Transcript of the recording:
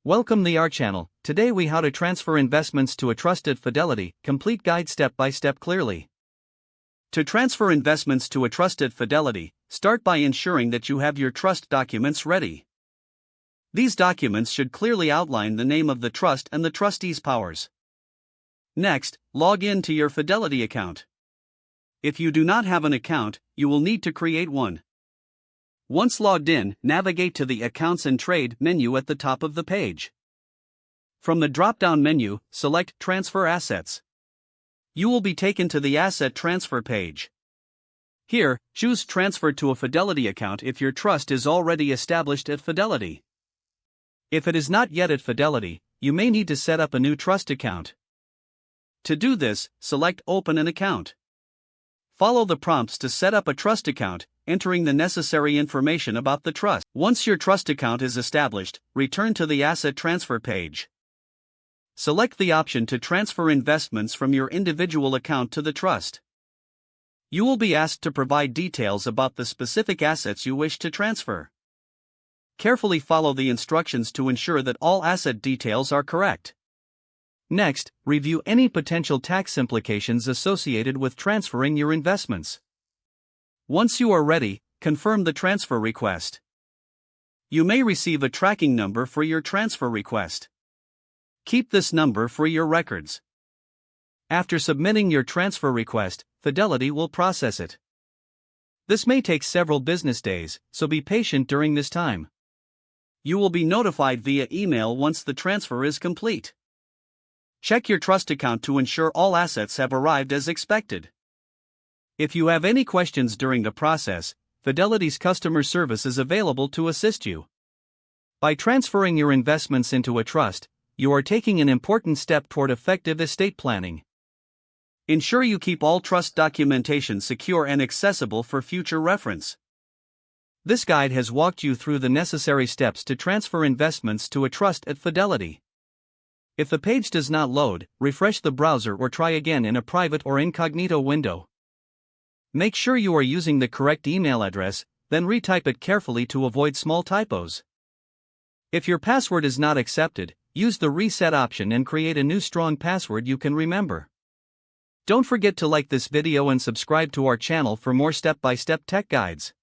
Welcome to our channel. Today we how to transfer investments to a trusted Fidelity, complete guide step by step clearly. To transfer investments to a trusted Fidelity, start by ensuring that you have your trust documents ready. These documents should clearly outline the name of the trust and the trustee's powers. Next, log in to your Fidelity account. If you do not have an account, you will need to create one. Once logged in, navigate to the Accounts and Trade menu at the top of the page. From the drop-down menu, select Transfer Assets. You will be taken to the Asset Transfer page. Here, choose Transfer to a Fidelity account if your trust is already established at Fidelity. If it is not yet at Fidelity, you may need to set up a new trust account. To do this, select Open an Account. Follow the prompts to set up a trust account, entering the necessary information about the trust. Once your trust account is established, return to the Asset Transfer page. Select the option to transfer investments from your individual account to the trust. You will be asked to provide details about the specific assets you wish to transfer. Carefully follow the instructions to ensure that all asset details are correct. Next, review any potential tax implications associated with transferring your investments. Once you are ready, confirm the transfer request. You may receive a tracking number for your transfer request. Keep this number for your records. After submitting your transfer request, Fidelity will process it. This may take several business days, so be patient during this time. You will be notified via email once the transfer is complete. Check your trust account to ensure all assets have arrived as expected. If you have any questions during the process, Fidelity's customer service is available to assist you. By transferring your investments into a trust, you are taking an important step toward effective estate planning. Ensure you keep all trust documentation secure and accessible for future reference. This guide has walked you through the necessary steps to transfer investments to a trust at Fidelity. If the page does not load, refresh the browser or try again in a private or incognito window. Make sure you are using the correct email address, then retype it carefully to avoid small typos. If your password is not accepted, use the reset option and create a new strong password you can remember. Don't forget to like this video and subscribe to our channel for more step-by-step tech guides.